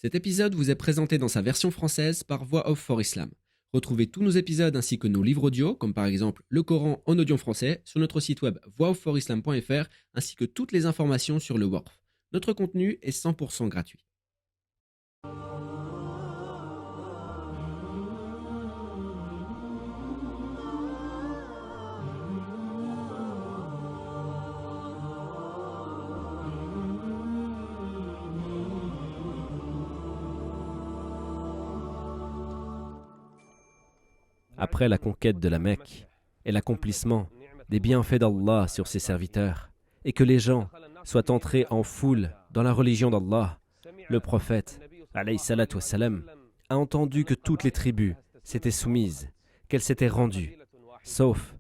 Cet épisode vous est présenté dans sa version française par Voix Off for Islam. Retrouvez tous nos épisodes ainsi que nos livres audio, comme par exemple le Coran en audio français, sur notre site web voixofforislam.fr ainsi que toutes les informations sur le Waqf. Notre contenu est 100% gratuit. Après la conquête de la Mecque et l'accomplissement des bienfaits d'Allah sur ses serviteurs, et que les gens soient entrés en foule dans la religion d'Allah, le prophète, alayhi salatu wassalam, a entendu que toutes les tribus s'étaient soumises, qu'elles s'étaient rendues, sauf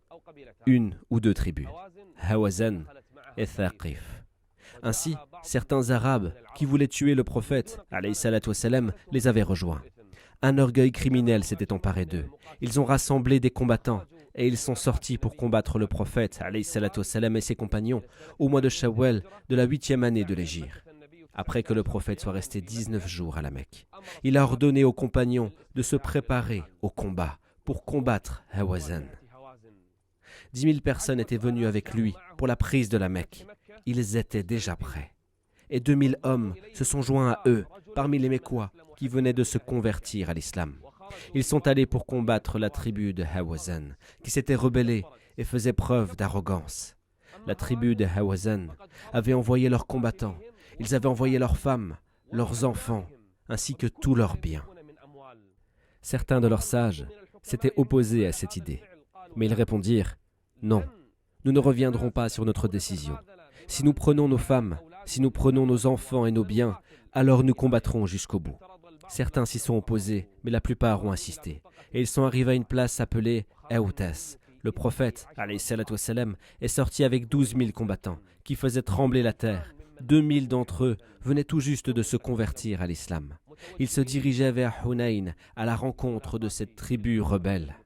une ou deux tribus, Hawazan et Thaqif. Ainsi, certains Arabes qui voulaient tuer le prophète, alayhi salatu wassalam, les avaient rejoints. Un orgueil criminel s'était emparé d'eux. Ils ont rassemblé des combattants et ils sont sortis pour combattre le prophète alayhi salatu wassalam, et ses compagnons au mois de Shawwal de la 8e année de l'Hégire. Après que le prophète soit resté 19 jours à la Mecque, il a ordonné aux compagnons de se préparer au combat pour combattre Hawazan. 10 000 personnes étaient venues avec lui pour la prise de la Mecque. Ils étaient déjà prêts. Et 2 000 hommes se sont joints à eux, parmi les Mécois qui venaient de se convertir à l'islam. Ils sont allés pour combattre la tribu de Hawazan, qui s'était rebellée et faisait preuve d'arrogance. La tribu de Hawazan avait envoyé leurs combattants, ils avaient envoyé leurs femmes, leurs enfants, ainsi que tous leurs biens. Certains de leurs sages s'étaient opposés à cette idée, mais ils répondirent « Non, nous ne reviendrons pas sur notre décision. Si nous prenons nos femmes, si nous prenons nos enfants et nos biens, alors nous combattrons jusqu'au bout. » Certains s'y sont opposés, mais la plupart ont insisté. Et ils sont arrivés à une place appelée Aoutas. Le prophète, alayhi salatu wassalam, est sorti avec 12 000 combattants, qui faisaient trembler la terre. 2 000 d'entre eux venaient tout juste de se convertir à l'islam. Ils se dirigeaient vers Hunayn, à la rencontre de cette tribu rebelle.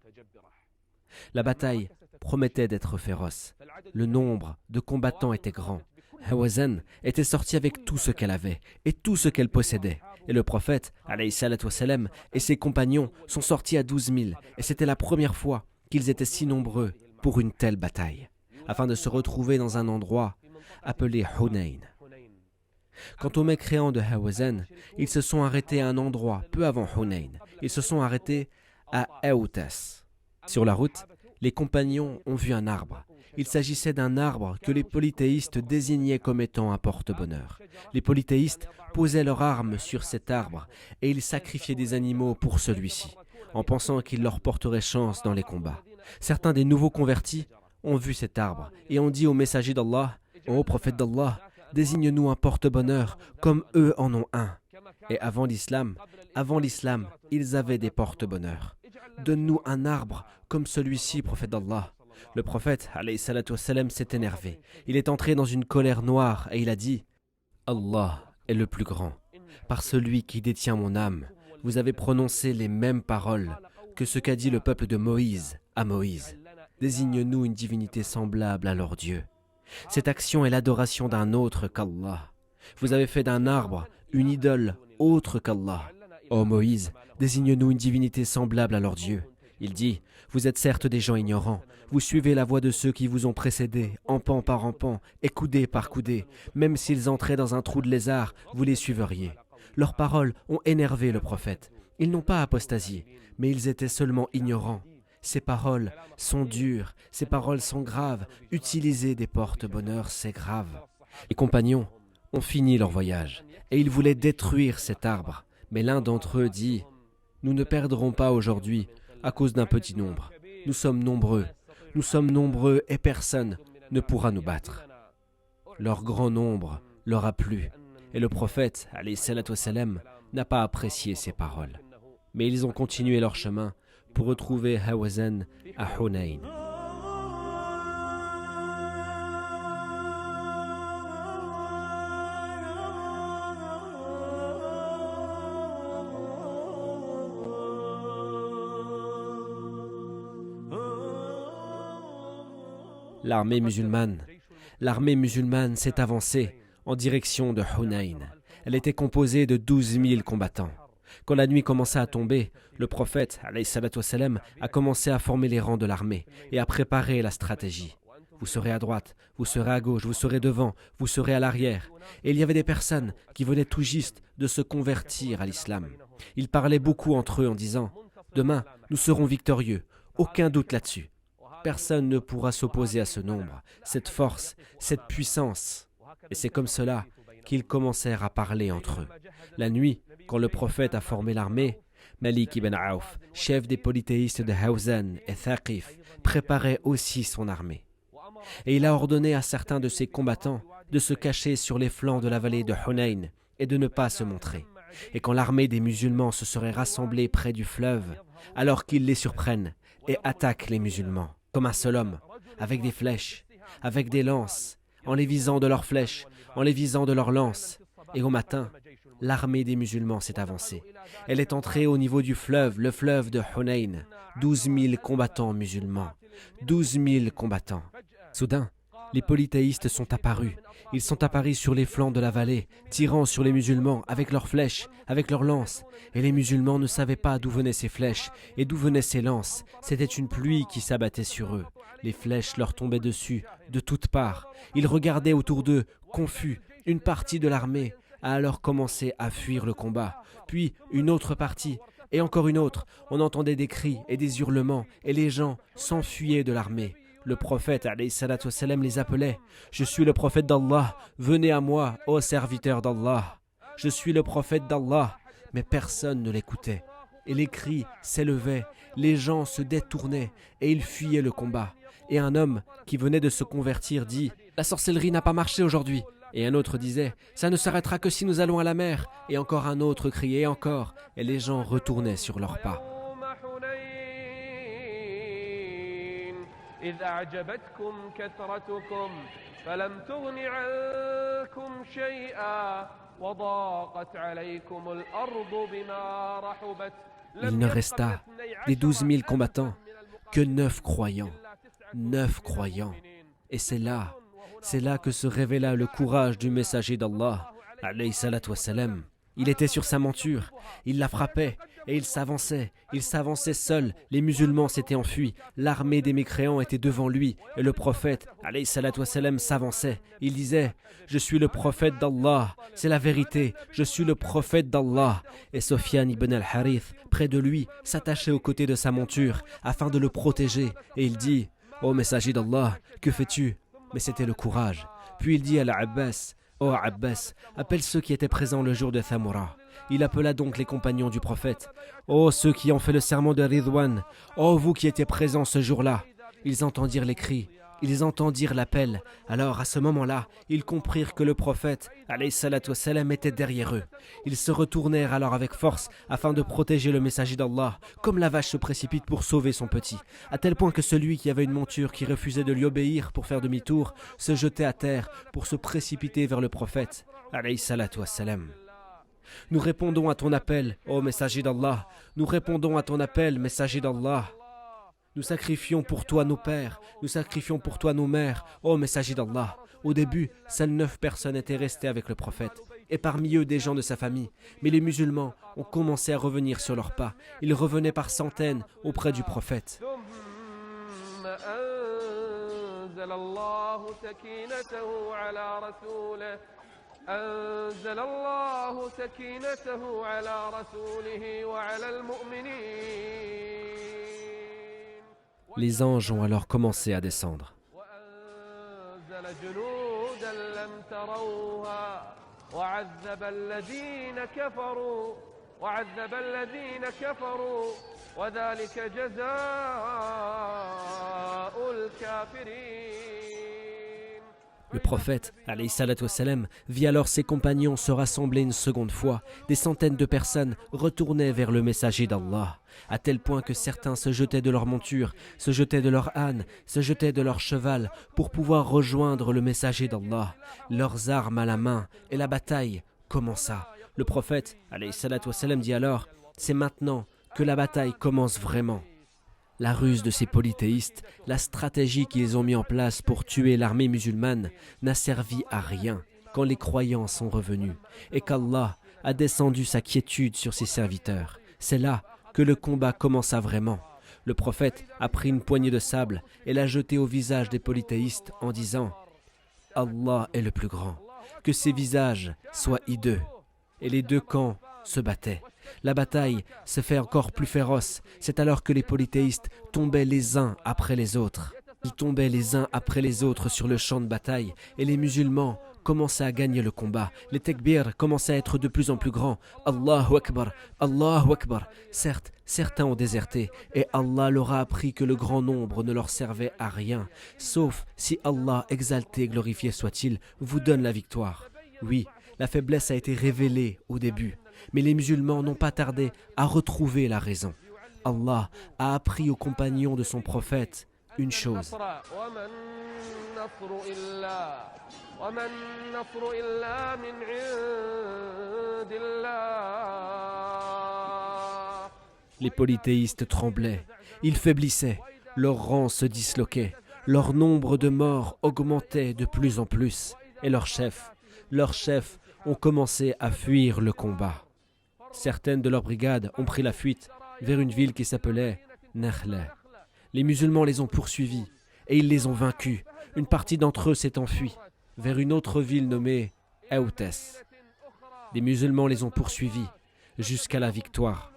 La bataille promettait d'être féroce. Le nombre de combattants était grand. Hawazan était sortie avec tout ce qu'elle avait et tout ce qu'elle possédait. Et le prophète, alayhi salatu wassalam, et ses compagnons sont sortis à 12 000. Et c'était la première fois qu'ils étaient si nombreux pour une telle bataille, afin de se retrouver dans un endroit appelé Hunayn. Quant aux mécréants de Hawazan, ils se sont arrêtés à un endroit peu avant Hunayn. Ils se sont arrêtés à Aoutas. Sur la route, les compagnons ont vu un arbre. Il s'agissait d'un arbre que les polythéistes désignaient comme étant un porte-bonheur. Les polythéistes posaient leurs armes sur cet arbre et ils sacrifiaient des animaux pour celui-ci, en pensant qu'il leur porterait chance dans les combats. Certains des nouveaux convertis ont vu cet arbre et ont dit au messager d'Allah, « Ô prophète d'Allah, désigne-nous un porte-bonheur comme eux en ont un. » Et avant l'islam, ils avaient des porte-bonheurs. « Donne-nous un arbre comme celui-ci, prophète d'Allah. » Le prophète, alayhi salatu wassalam, s'est énervé. Il est entré dans une colère noire et il a dit « Allah est le plus grand. Par celui qui détient mon âme, vous avez prononcé les mêmes paroles que ce qu'a dit le peuple de Moïse à Moïse. Désigne-nous une divinité semblable à leur Dieu. Cette action est l'adoration d'un autre qu'Allah. Vous avez fait d'un arbre une idole autre qu'Allah. Ô Moïse, désigne-nous une divinité semblable à leur Dieu. » Il dit, vous êtes certes des gens ignorants, vous suivez la voie de ceux qui vous ont précédés, empan par empan, et coudée par coudée. Même s'ils entraient dans un trou de lézard, vous les suivriez. Leurs paroles ont énervé le prophète. Ils n'ont pas apostasié, mais ils étaient seulement ignorants. Ces paroles sont dures, ces paroles sont graves. Utiliser des porte-bonheur, c'est grave. Les compagnons ont fini leur voyage, et ils voulaient détruire cet arbre. Mais l'un d'entre eux dit, nous ne perdrons pas aujourd'hui, à cause d'un petit nombre. Nous sommes nombreux et personne ne pourra nous battre. Leur grand nombre leur a plu et le prophète, alayhi salatu wassalam, n'a pas apprécié ces paroles. Mais ils ont continué leur chemin pour retrouver Hawazan à Hunayn. L'armée musulmane s'est avancée en direction de Hunayn. Elle était composée de 12 000 combattants. Quand la nuit commença à tomber, le prophète alayhi salatu wassalam, a commencé à former les rangs de l'armée et à préparer la stratégie. Vous serez à droite, vous serez à gauche, vous serez devant, vous serez à l'arrière. Et il y avait des personnes qui venaient tout juste de se convertir à l'islam. Ils parlaient beaucoup entre eux en disant « Demain, nous serons victorieux, aucun doute là-dessus. » Personne ne pourra s'opposer à ce nombre, cette force, cette puissance. Et c'est comme cela qu'ils commencèrent à parler entre eux. La nuit, quand le prophète a formé l'armée, Malik ibn Auf, chef des polythéistes de Hawzan et Thaqif, préparait aussi son armée. Et il a ordonné à certains de ses combattants de se cacher sur les flancs de la vallée de Hunayn et de ne pas se montrer. Et quand l'armée des musulmans se serait rassemblée près du fleuve, alors qu'ils les surprennent et attaquent les musulmans, comme un seul homme, avec des flèches, avec des lances, en les visant de leurs flèches, en les visant de leurs lances. Et au matin, l'armée des musulmans s'est avancée. Elle est entrée au niveau du fleuve, le fleuve de Hunayn. 12 000 combattants musulmans. 12 000 combattants. Soudain, les polythéistes sont apparus. Ils sont apparus sur les flancs de la vallée, tirant sur les musulmans avec leurs flèches, avec leurs lances. Et les musulmans ne savaient pas d'où venaient ces flèches et d'où venaient ces lances. C'était une pluie qui s'abattait sur eux. Les flèches leur tombaient dessus, de toutes parts. Ils regardaient autour d'eux, confus. Une partie de l'armée a alors commencé à fuir le combat. Puis une autre partie, et encore une autre. On entendait des cris et des hurlements, et les gens s'enfuyaient de l'armée. Le prophète alayhi salatu wassalam, les appelait. « Je suis le prophète d'Allah, venez à moi, ô serviteur d'Allah. Je suis le prophète d'Allah. » Mais personne ne l'écoutait. Et les cris s'élevaient, les gens se détournaient, et ils fuyaient le combat. Et un homme qui venait de se convertir dit « La sorcellerie n'a pas marché aujourd'hui. » Et un autre disait « Ça ne s'arrêtera que si nous allons à la mer. » Et encore un autre criait encore, et les gens retournaient sur leurs pas. إذ أعجبتكم كثرتكم فلم تغن عنكم شيئا وضاقت عليكم الأرض بما رحبت. Il ne resta des 12 000 combattants que 9 croyants. 9 croyants. Et c'est là que se révéla le courage du messager d'Allah, alayhi salatu wassalam. Il était sur sa monture, il la frappait et il s'avançait seul. Les musulmans s'étaient enfuis, l'armée des mécréants était devant lui et le prophète, alayhi salatu wassalam, s'avançait. Il disait « Je suis le prophète d'Allah, c'est la vérité, je suis le prophète d'Allah. » Et Sofiane ibn al-Harith, près de lui, s'attachait aux côtés de sa monture afin de le protéger et il dit « Ô messager d'Allah, que fais-tu » Mais c'était le courage. Puis il dit à l'Abbas « Ô Abbas, appelle ceux qui étaient présents le jour de Thamura. » Il appela donc les compagnons du prophète. « Ô ceux qui ont fait le serment de Ridwan, ô vous qui étiez présents ce jour-là » Ils entendirent les cris, ils entendirent l'appel. Alors à ce moment-là, ils comprirent que le prophète, alayhi salatu wassalam, était derrière eux. Ils se retournèrent alors avec force afin de protéger le messager d'Allah, comme la vache se précipite pour sauver son petit, à tel point que celui qui avait une monture qui refusait de lui obéir pour faire demi-tour se jetait à terre pour se précipiter vers le prophète, alayhi salatu wassalam. Nous répondons à ton appel, ô messager d'Allah. Nous répondons à ton appel, messager d'Allah. Nous sacrifions pour toi nos pères, nous sacrifions pour toi nos mères, ô messager d'Allah. Au début, seules 9 personnes étaient restées avec le prophète, et parmi eux des gens de sa famille. Mais les musulmans ont commencé à revenir sur leurs pas. Ils revenaient par centaines auprès du prophète. أنزل الله سكينته على رسوله وعلى المؤمنين. Les anges ont alors commencé à descendre. وأنزل جنودا لم تروها وعذب الذين كفروا وذلك جزاء الكافرين. Le prophète, alayhi salatu wassalam, vit alors ses compagnons se rassembler une seconde fois. Des centaines de personnes retournaient vers le messager d'Allah, à tel point que certains se jetaient de leur monture, se jetaient de leur âne, se jetaient de leur cheval pour pouvoir rejoindre le messager d'Allah, leurs armes à la main, et la bataille commença. Le prophète, alayhi salatu wassalam, dit alors « C'est maintenant que la bataille commence vraiment ». La ruse de ces polythéistes, la stratégie qu'ils ont mis en place pour tuer l'armée musulmane n'a servi à rien, quand les croyants sont revenus et qu'Allah a descendu sa quiétude sur ses serviteurs. C'est là que le combat commença vraiment. Le prophète a pris une poignée de sable et l'a jetée au visage des polythéistes en disant « Allah est le plus grand, que ses visages soient hideux. » Et les deux camps se battaient. La bataille se fait encore plus féroce. C'est alors que les polythéistes tombaient les uns après les autres. Ils tombaient les uns après les autres sur le champ de bataille et les musulmans commençaient à gagner le combat. Les takbirs commençaient à être de plus en plus grands. Allahu Akbar, Allahu Akbar. Certes, certains ont déserté et Allah leur a appris que le grand nombre ne leur servait à rien, sauf si Allah, exalté et glorifié soit-il, vous donne la victoire. Oui, la faiblesse a été révélée au début, mais les musulmans n'ont pas tardé à retrouver la raison. Allah a appris aux compagnons de son prophète une chose. Les polythéistes tremblaient, ils faiblissaient, leurs rangs se disloquaient, leur nombre de morts augmentait de plus en plus, et leurs chefs ont commencé à fuir le combat. Certaines de leurs brigades ont pris la fuite vers une ville qui s'appelait Nakhla. Les musulmans les ont poursuivis et ils les ont vaincus. Une partie d'entre eux s'est enfuie vers une autre ville nommée Aoutes. Les musulmans les ont poursuivis jusqu'à la victoire.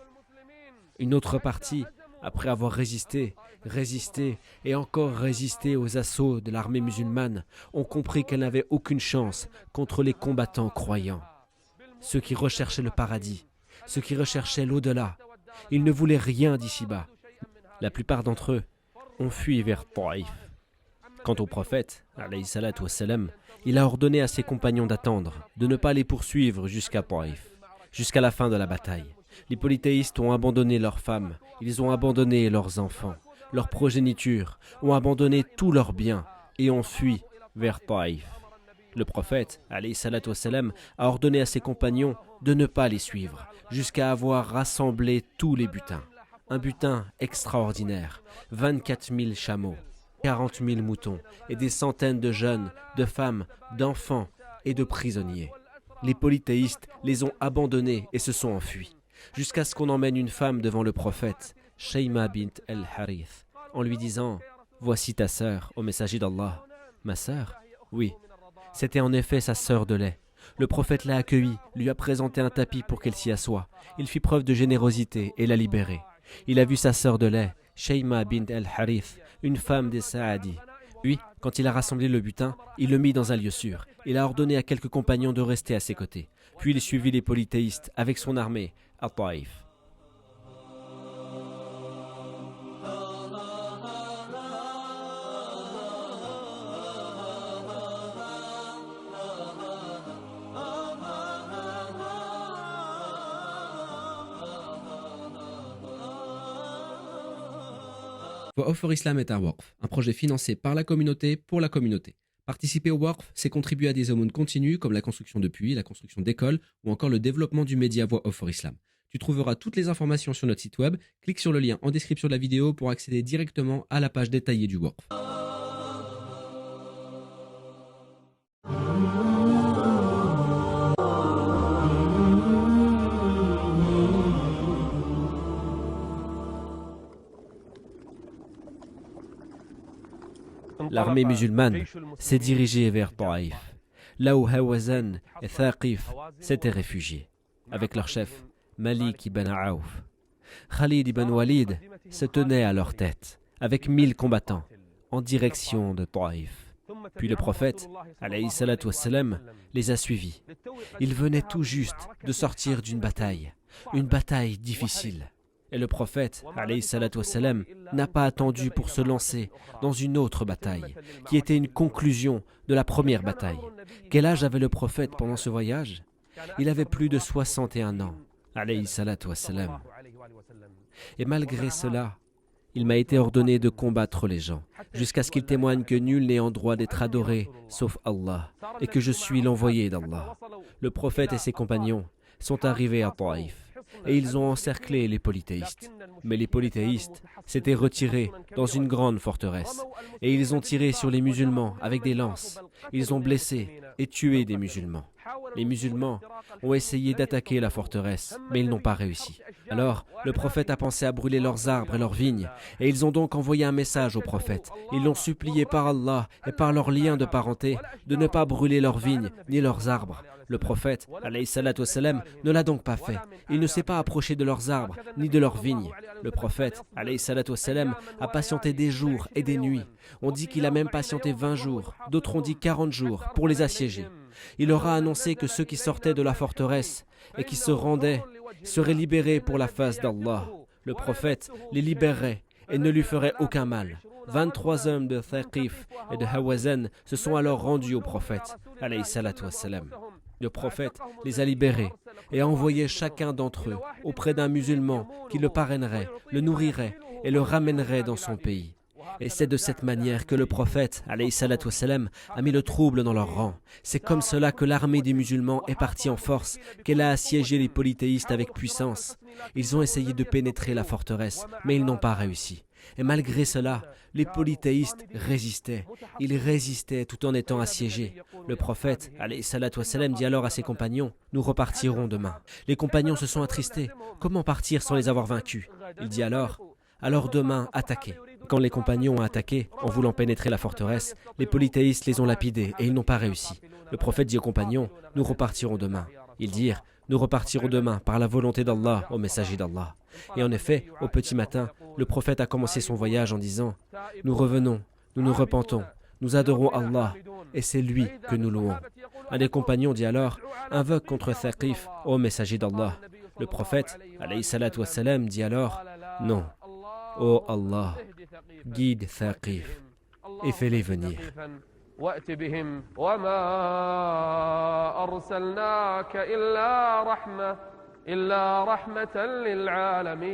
Une autre partie, après avoir résisté et encore résisté aux assauts de l'armée musulmane, ont compris qu'elle n'avait aucune chance contre les combattants croyants. Ceux qui recherchaient le paradis, ceux qui recherchaient l'au-delà, ils ne voulaient rien d'ici-bas. La plupart d'entre eux ont fui vers Taïf. Quant au prophète, alayhi salatu wassalam, il a ordonné à ses compagnons d'attendre, de ne pas les poursuivre jusqu'à Taïf, jusqu'à la fin de la bataille. Les polythéistes ont abandonné leurs femmes, ils ont abandonné leurs enfants, leur progéniture, ont abandonné tous leurs biens et ont fui vers Taïf. Le prophète, alayhi salatu wassalam, a ordonné à ses compagnons de ne pas les suivre, jusqu'à avoir rassemblé tous les butins. Un butin extraordinaire, 24 000 chameaux, 40 000 moutons et des centaines de jeunes, de femmes, d'enfants et de prisonniers. Les polythéistes les ont abandonnés et se sont enfuis, jusqu'à ce qu'on emmène une femme devant le prophète, Shayma bint al-Harith, en lui disant « Voici ta sœur, ô messager d'Allah. » « Ma sœur ?» Oui, c'était en effet sa sœur de lait. Le prophète l'a accueillie, lui a présenté un tapis pour qu'elle s'y assoie. Il fit preuve de générosité et l'a libérée. Il a vu sa sœur de lait, Shayma bint al-Harith, une femme des Saadi. Puis, quand il a rassemblé le butin, il le mit dans un lieu sûr. Il a ordonné à quelques compagnons de rester à ses côtés. Puis il suivit les polythéistes avec son armée à Taïf. Voix Off for Islam est un WORF, un projet financé par la communauté pour la communauté. Participer au WORF, c'est contribuer à des aumônes continues comme la construction de puits, la construction d'écoles ou encore le développement du média Voix Off for Islam. Tu trouveras toutes les informations sur notre site web, clique sur le lien en description de la vidéo pour accéder directement à la page détaillée du WORF. L'armée musulmane s'est dirigée vers Taïf, là où Hawazan et Thaqif s'étaient réfugiés, avec leur chef Malik ibn Aouf. Khalid ibn Walid se tenait à leur tête, avec 1000 combattants, en direction de Taïf. Puis le prophète, alayhi salatu wassalam, les a suivis. Ils venaient tout juste de sortir d'une bataille, une bataille difficile. Et le prophète, alayhi salatu wassalam, n'a pas attendu pour se lancer dans une autre bataille, qui était une conclusion de la première bataille. Quel âge avait le prophète pendant ce voyage? Il avait plus de 61 ans, alayhi salatu wassalam. Et malgré cela, il m'a été ordonné de combattre les gens, jusqu'à ce qu'ils témoignent que nul n'est en droit d'être adoré, sauf Allah, et que je suis l'envoyé d'Allah. Le prophète et ses compagnons sont arrivés à Taïf. et ils ont encerclé les polythéistes. Mais les polythéistes s'étaient retirés dans une grande forteresse et ils ont tiré sur les musulmans avec des lances. Ils ont blessé et tué des musulmans. Les musulmans ont essayé d'attaquer la forteresse, mais ils n'ont pas réussi. Alors, le prophète a pensé à brûler leurs arbres et leurs vignes, et ils ont donc envoyé un message au prophète. Ils l'ont supplié par Allah et par leurs liens de parenté de ne pas brûler leurs vignes ni leurs arbres. Le prophète, alayhi salatu wassalam, ne l'a donc pas fait. Il ne s'est pas approché de leurs arbres ni de leurs vignes. Le prophète, alayhi salatu wassalam, a patienté des jours et des nuits. On dit qu'il a même patienté 20 jours, d'autres ont dit 40 jours pour les assiéger. Il leur a annoncé que ceux qui sortaient de la forteresse et qui se rendaient seraient libérés pour la face d'Allah. Le prophète les libérerait et ne lui ferait aucun mal. 23 hommes de Thaqif et de Hawazan se sont alors rendus au prophète, alayhi salatu wassalam. Le prophète les a libérés et a envoyé chacun d'entre eux auprès d'un musulman qui le parrainerait, le nourrirait et le ramènerait dans son pays. Et c'est de cette manière que le prophète, alayhi salatu wassalam, a mis le trouble dans leur rang. C'est comme cela que l'armée des musulmans est partie en force, qu'elle a assiégé les polythéistes avec puissance. Ils ont essayé de pénétrer la forteresse, mais ils n'ont pas réussi. Et malgré cela, les polythéistes résistaient. Ils résistaient tout en étant assiégés. Le prophète, alayhi salatu wassalam, dit alors à ses compagnons, « Nous repartirons demain. » Les compagnons se sont attristés. Comment partir sans les avoir vaincus? Il dit alors, « Alors demain, attaquez. » Quand les compagnons ont attaqué, en voulant pénétrer la forteresse, les polythéistes les ont lapidés et ils n'ont pas réussi. Le prophète dit aux compagnons, « Nous repartirons demain. » Ils dirent, « Nous repartirons demain par la volonté d'Allah, au messager d'Allah. » Et en effet, au petit matin, le prophète a commencé son voyage en disant, « Nous revenons, nous nous repentons, nous adorons Allah, et c'est lui que nous louons. » Un des compagnons dit alors, « Invoque contre Thaqif, ô messager d'Allah. » Le prophète, alayhi salatu wassalam, dit alors, « Non, ô Allah, guide Thaqif et fais-les venir. » وَأْتِ بِهِمْ وَمَا أَرْسَلْنَاكَ إِلَّا رَحْمَةً لِلْعَالَمِينَ.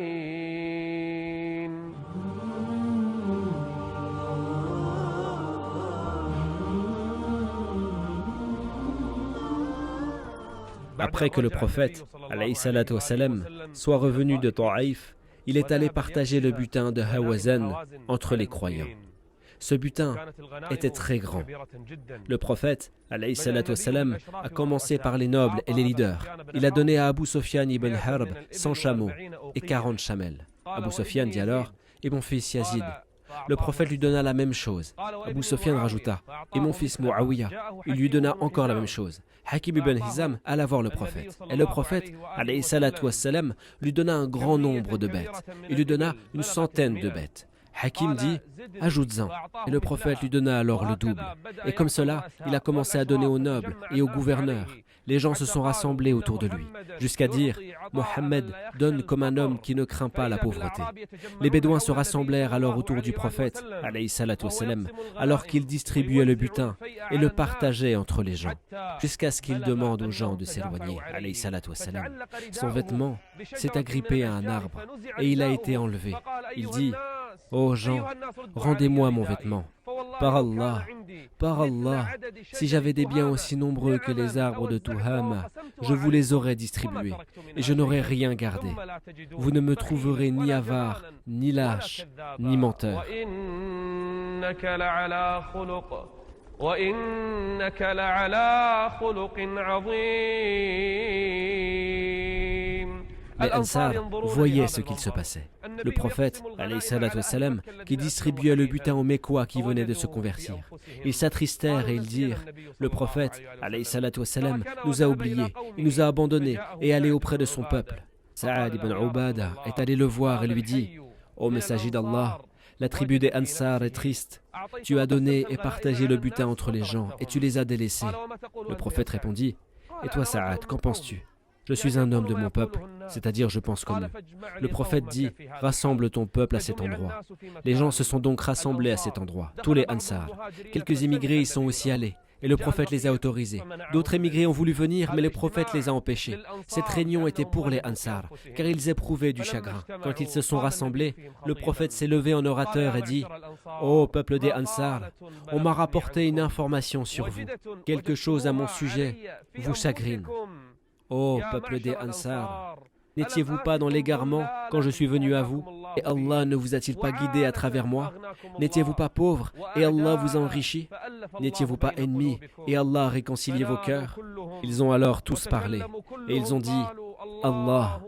Après que le prophète, alayhi salatu wassalam, soit revenu de Taïf, il est allé partager le butin de Hawazan entre les croyants. Ce butin était très grand. Le prophète, alayhi salatu wassalam, a commencé par les nobles et les leaders. Il a donné à Abu Sufyan ibn Harb 100 chameaux et 40 chamelles. Abu Sufyan dit alors, « Et mon fils Yazid ?» Le prophète lui donna la même chose. Abu Sufyan rajouta, « Et mon fils Muawiyah ?» Il lui donna encore la même chose. Hakim ibn Hizam alla voir le prophète. Et le prophète, alayhi salatu wassalam, lui donna un grand nombre de bêtes. Il lui donna une centaine de bêtes. Hakim dit, « Ajoute-en. » Et le prophète lui donna alors le double. Et comme cela, il a commencé à donner aux nobles et aux gouverneurs. Les gens se sont rassemblés autour de lui, jusqu'à dire, « Mohammed donne comme un homme qui ne craint pas la pauvreté. » Les Bédouins se rassemblèrent alors autour du prophète, alayhi salatu wassalam, alors qu'il distribuait le butin et le partageait entre les gens, jusqu'à ce qu'il demande aux gens de s'éloigner, alayhi salatu wassalam. Son vêtement s'est agrippé à un arbre et il a été enlevé. Il dit, « Ô gens, rendez-moi mon vêtement. Par Allah, si j'avais des biens aussi nombreux que les arbres de Tuhama, je vous les aurais distribués et je n'aurais rien gardé. Vous ne me trouverez ni avare, ni lâche, ni menteur. » Les Ansar voyaient ce qu'il se passait. Le prophète, alayhi salatu wassalam, qui distribuait le butin aux Mécois qui venaient de se convertir. Ils s'attristèrent et ils dirent, le prophète, alayhi salatu wassalam, nous a oubliés, il nous a abandonnés et est allé auprès de son peuple. Sa'ad ibn Ubada est allé le voir et lui dit, ô messager d'Allah, la tribu des Ansar est triste. Tu as donné et partagé le butin entre les gens et tu les as délaissés. Le prophète répondit, et toi Sa'ad, qu'en penses-tu? Je suis un homme de mon peuple, c'est-à-dire je pense comme eux. Le prophète dit, rassemble ton peuple à cet endroit. Les gens se sont donc rassemblés à cet endroit, tous les Ansar. Quelques immigrés y sont aussi allés, et le prophète les a autorisés. D'autres immigrés ont voulu venir, mais le prophète les a empêchés. Cette réunion était pour les Ansar, car ils éprouvaient du chagrin. Quand ils se sont rassemblés, le prophète s'est levé en orateur et dit, ô peuple des Ansar, on m'a rapporté une information sur vous. Quelque chose à mon sujet vous chagrine. Ô peuple des Ansar, N'étiez-vous pas dans l'égarement quand je suis venu à vous? Et Allah ne vous a-t-il pas guidé à travers moi? N'étiez-vous pas pauvre et Allah vous a enrichi? N'étiez-vous pas ennemis et Allah a réconcilié vos cœurs? Ils ont alors tous parlé et ils ont dit: Allah,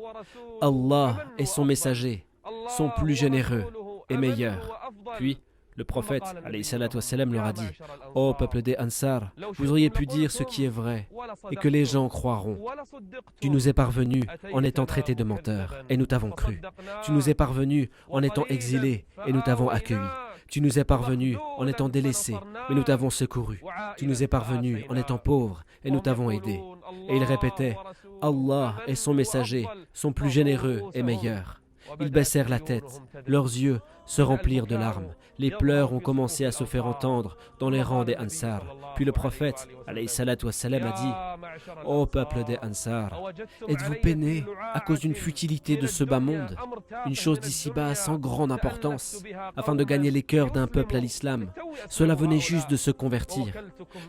Allah et son messager sont plus généreux et meilleurs. Puis le prophète alayhi salatu wassalam, leur a dit: Ô peuple des Ansar, vous auriez pu dire ce qui est vrai et que les gens croiront. Tu nous es parvenu en étant traité de menteur et nous t'avons cru. Tu nous es parvenu en étant exilé et nous t'avons accueilli. Tu nous es parvenu en étant délaissé, mais nous t'avons secouru. Tu nous es parvenu en étant pauvre et nous t'avons aidé. Et il répétait: Allah et son messager sont plus généreux et meilleurs. Ils baissèrent la tête, leurs yeux se remplirent de larmes. Les pleurs ont commencé à se faire entendre dans les rangs des Ansar. Puis le prophète, alayhi salatu wassalam, a dit: Ô peuple des Ansar, êtes-vous peinés à cause d'une futilité de ce bas monde, une chose d'ici-bas sans grande importance, afin de gagner les cœurs d'un peuple à l'islam? Cela venait juste de se convertir,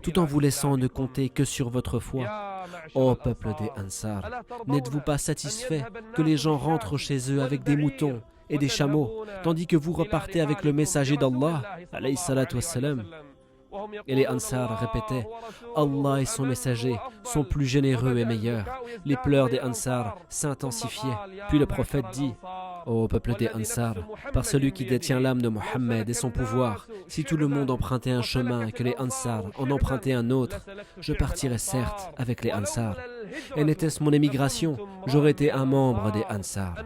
tout en vous laissant ne compter que sur votre foi. Ô peuple des Ansar, n'êtes-vous pas satisfait que les gens rentrent chez eux avec des moutons et des chameaux, tandis que vous repartez avec le messager d'Allah, alayhi salatu wassalam? Et les Ansar répétaient: Allah et son messager sont plus généreux et meilleurs. Les pleurs des Ansar s'intensifiaient. Puis le prophète dit: Ô peuple des Ansar, par celui qui détient l'âme de Mohammed et son pouvoir, si tout le monde empruntait un chemin et que les Ansar en empruntaient un autre, je partirais certes avec les Ansar. Et n'était-ce mon émigration, j'aurais été un membre des Ansar.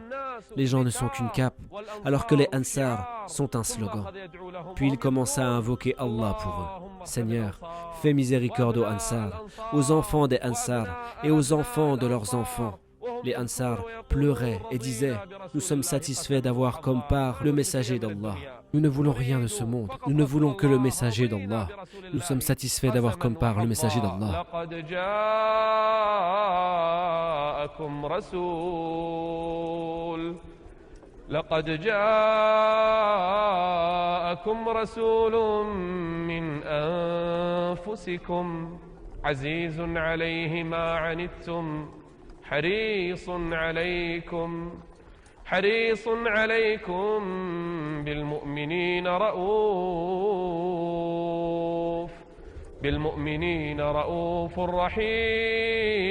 Les gens ne sont qu'une cape, alors que les Ansar sont un slogan. Puis il commença à invoquer Allah pour eux. Seigneur, fais miséricorde aux Ansar, aux enfants des Ansar et aux enfants de leurs enfants. Les Ansar pleuraient et disaient: Nous sommes satisfaits d'avoir comme part le messager d'Allah. Nous ne voulons rien de ce monde, nous ne voulons que le messager d'Allah. Nous sommes satisfaits d'avoir comme part le messager d'Allah. لقد جاءكم رسول من أنفسكم عزيز عليه ما عنتم حريص عليكم بالمؤمنين رؤوف رحيم.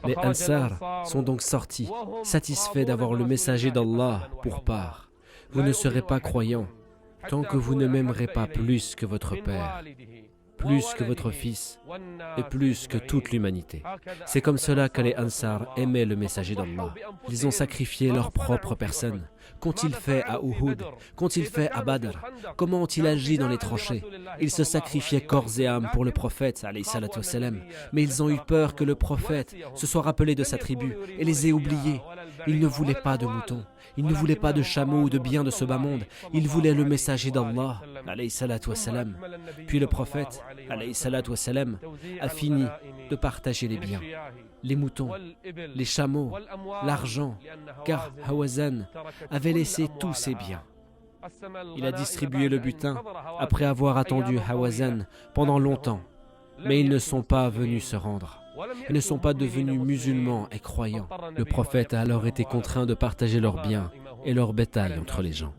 Les Ansar sont donc sortis, satisfaits d'avoir le messager d'Allah pour part. Vous ne serez pas croyants tant que vous ne m'aimerez pas plus que votre père, plus que votre fils et plus que toute l'humanité. C'est comme cela que les Ansar aimaient le messager d'Allah. Ils ont sacrifié leur propre personne. Qu'ont-ils fait à Uhud? Qu'ont-ils fait à Badr? Comment ont-ils agi dans les tranchées? Ils se sacrifiaient corps et âme pour le prophète, alayhi salatu wassalam. Mais ils ont eu peur que le prophète se soit rappelé de sa tribu et les ait oubliés. Ils ne voulaient pas de moutons, ils ne voulaient pas de chameaux ou de biens de ce bas monde. Ils voulaient le messager d'Allah, alayhi salatu wassalam. Puis le prophète, alayhi salatu wassalam, a fini de partager les biens, les moutons, les chameaux, l'argent, car Hawazan avait laissé tous ses biens. Il a distribué le butin après avoir attendu Hawazan pendant longtemps, mais ils ne sont pas venus se rendre. Ils ne sont pas devenus musulmans et croyants. Le prophète a alors été contraint de partager leurs biens et leurs bétail entre les gens.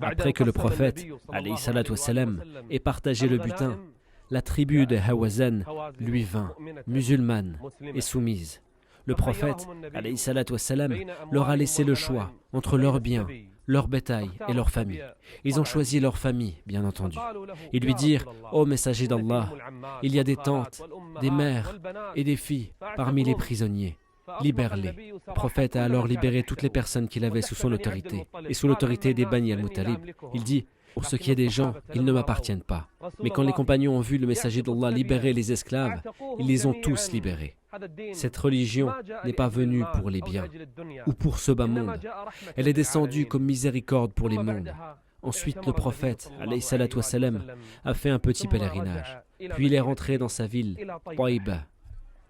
Après que le prophète, alayhi salatu wassalam, ait partagé le butin, la tribu de Hawazan lui vint, musulmane et soumise. Le prophète, alayhi salatu wassalam, leur a laissé le choix entre leurs biens, leur bétail et leur famille. Ils ont choisi leur famille, bien entendu. Ils lui dirent: Ô messager d'Allah, il y a des tantes, des mères et des filles parmi les prisonniers. Libère-les. Le prophète a alors libéré toutes les personnes qu'il avait sous son autorité et sous l'autorité des Bani al-Muttalib. Il dit: Pour ce qui est des gens, ils ne m'appartiennent pas. Mais quand les compagnons ont vu le messager d'Allah libérer les esclaves, ils les ont tous libérés. Cette religion n'est pas venue pour les biens ou pour ce bas monde. Elle est descendue comme miséricorde pour les mondes. Ensuite, le prophète, alayhi salatu wassalam, a fait un petit pèlerinage. Puis il est rentré dans sa ville, Taïba.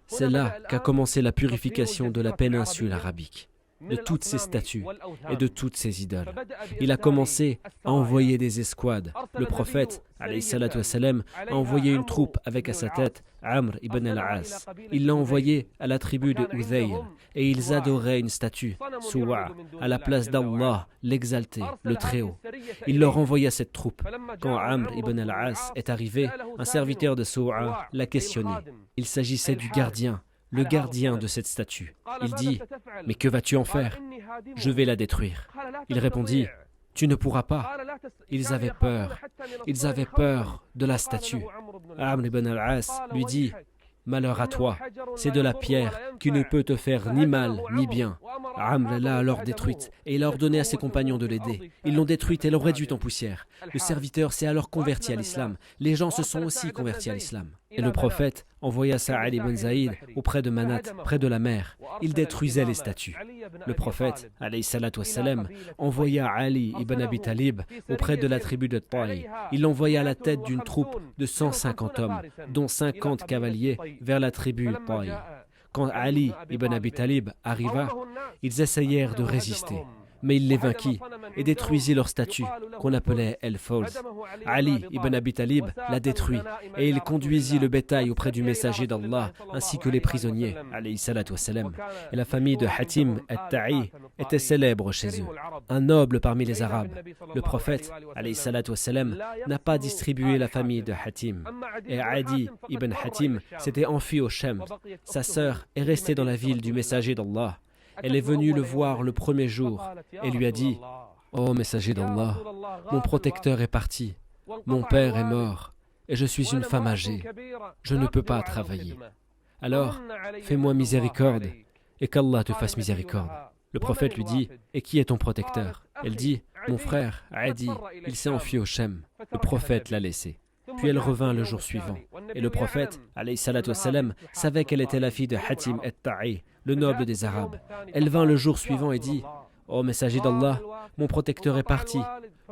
C'est là qu'a commencé la purification de la péninsule arabique, de toutes ces statues et de toutes ces idoles. Il a commencé à envoyer des escouades. Le prophète, alayhi salatu wassalam, a envoyé une troupe avec à sa tête Amr ibn al-As. Il l'a envoyé à la tribu de Udhayl et ils adoraient une statue, Suwa, à la place d'Allah, l'exalté, le Très-Haut. Il leur envoya cette troupe. Quand Amr ibn al-As est arrivé, un serviteur de Suwa l'a questionné. Il s'agissait du gardien, le gardien de cette statue. Il dit « Mais que vas-tu en faire ? Je vais la détruire. » Il répondit « Tu ne pourras pas. » Ils avaient peur. Ils avaient peur de la statue. Amr ibn al-As lui dit « Malheur à toi, c'est de la pierre qui ne peut te faire ni mal ni bien. » Amr l'a alors détruite et il a ordonné à ses compagnons de l'aider. Ils l'ont détruite et l'ont réduite en poussière. Le serviteur s'est alors converti à l'islam. Les gens se sont aussi convertis à l'islam. Et le prophète envoya Sa'ad ibn Zaïd auprès de Manat, près de la mer. Il détruisait les statues. Le prophète, alayhi salatu wassalam, envoya Ali ibn Abi Talib auprès de la tribu de Taï. Il l'envoya à la tête d'une troupe de 150 hommes, dont 50 cavaliers, vers la tribu de Taï. Quand Ali ibn Abi Talib arriva, ils essayèrent de résister. Mais il les vainquit et détruisit leur statue, qu'on appelait El-Fawz. Ali ibn Abi Talib l'a détruit et il conduisit le bétail auprès du messager d'Allah ainsi que les prisonniers, alayhi salatu wassalam. Et la famille de Hatim al-Ta'i était célèbre chez eux, un noble parmi les Arabes. Le prophète, alayhi salatu wassalam, n'a pas distribué la famille de Hatim. Et Adi ibn Hatim s'était enfui au Shem. Sa sœur est restée dans la ville du messager d'Allah. Elle est venue le voir le premier jour et lui a dit « Ô messager d'Allah, mon protecteur est parti, mon père est mort et je suis une femme âgée, je ne peux pas travailler. Alors, fais-moi miséricorde et qu'Allah te fasse miséricorde. » Le prophète lui dit « Et qui est ton protecteur ?» Elle dit « Mon frère, Adi, il s'est enfui au Shem. » Le prophète l'a laissé. Puis elle revint le jour suivant. Et le prophète, alayhi salatu wassalam, savait qu'elle était la fille de Hatim al-Ta'i, le noble des Arabes. Elle vint le jour suivant et dit « Ô messager d'Allah, mon protecteur est parti,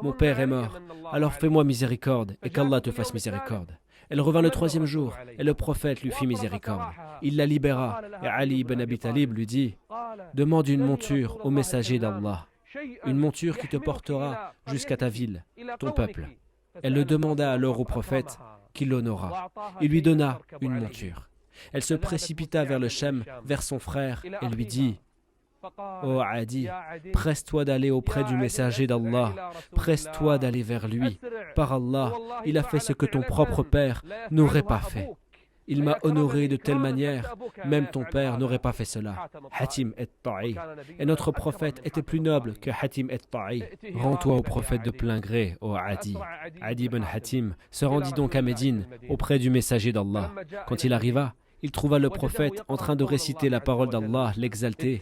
mon père est mort, alors fais-moi miséricorde et qu'Allah te fasse miséricorde. » Elle revint le troisième jour et le prophète lui fit miséricorde. Il la libéra et Ali ibn Abi Talib lui dit « Demande une monture au messager d'Allah, une monture qui te portera jusqu'à ta ville, ton peuple. » Elle le demanda alors au prophète, qui l'honora. Il lui donna une monture. Elle se précipita vers le Shem, vers son frère, et lui dit « Ô Adi, presse-toi d'aller auprès du messager d'Allah, presse-toi d'aller vers lui. Par Allah, il a fait ce que ton propre père n'aurait pas fait. Il m'a honoré de telle manière, même ton père n'aurait pas fait cela. Hatim al-Ta'i. Et notre prophète était plus noble que Hatim al-Ta'i. Rends-toi au prophète de plein gré, ô Adi. » Adi ibn Hatim se rendit donc à Médine, auprès du messager d'Allah. Quand il arriva, il trouva le prophète en train de réciter la parole d'Allah, l'exalté.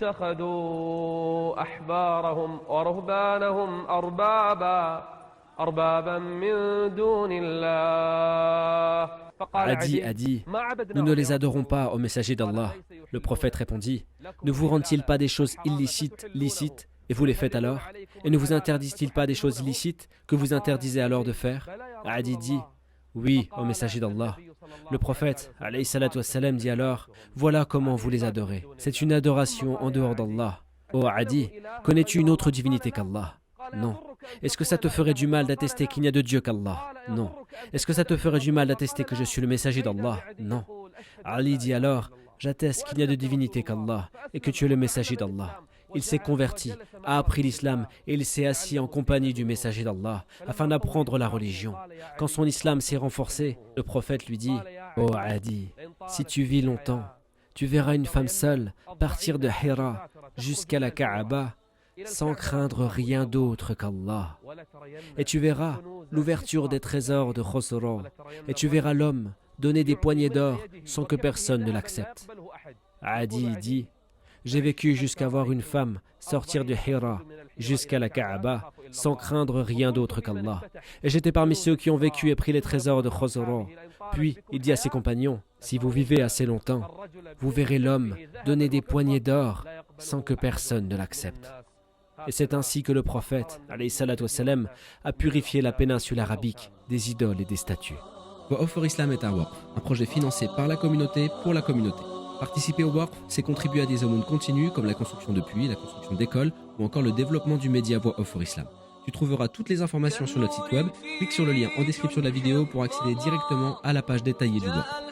Adi a dit « Nous ne les adorons pas, au messager d'Allah. » Le prophète répondit « Ne vous rendent-ils pas des choses illicites, licites, et vous les faites alors? Et ne vous interdisent-ils pas des choses illicites que vous interdisez alors de faire ?» Adi dit « Oui, au messager d'Allah. » Le prophète, alayhi salatu wassalam, dit alors « Voilà comment vous les adorez. C'est une adoration en dehors d'Allah. » Ô Adi, connais-tu une autre divinité qu'Allah? Non. Est-ce que ça te ferait du mal d'attester qu'il n'y a de Dieu qu'Allah? Non. Est-ce que ça te ferait du mal d'attester que je suis le messager d'Allah? Non. Ali dit alors, j'atteste qu'il n'y a de divinité qu'Allah et que tu es le messager d'Allah. Il s'est converti, a appris l'islam et il s'est assis en compagnie du messager d'Allah afin d'apprendre la religion. Quand son islam s'est renforcé, le prophète lui dit, ô Adi, si tu vis longtemps, tu verras une femme seule partir de Hira jusqu'à la Kaaba sans craindre rien d'autre qu'Allah. Et tu verras l'ouverture des trésors de Khosrow. Et tu verras l'homme donner des poignées d'or sans que personne ne l'accepte. Adi dit, J'ai vécu jusqu'à voir une femme sortir du Hira jusqu'à la Kaaba sans craindre rien d'autre qu'Allah. Et j'étais parmi ceux qui ont vécu et pris les trésors de Khosrow. Puis il dit à ses compagnons, si vous vivez assez longtemps, vous verrez l'homme donner des poignées d'or sans que personne ne l'accepte. Et c'est ainsi que le prophète, alayhi salatu wassalam, a purifié la péninsule arabique des idoles et des statues. Voix Off for Islam est un WARF, un projet financé par la communauté pour la communauté. Participer au WARF, c'est contribuer à des aumônes continues comme la construction de puits, la construction d'écoles ou encore le développement du média Voix Off for Islam. Tu trouveras toutes les informations sur notre site web, clique sur le lien en description de la vidéo pour accéder directement à la page détaillée du WARF.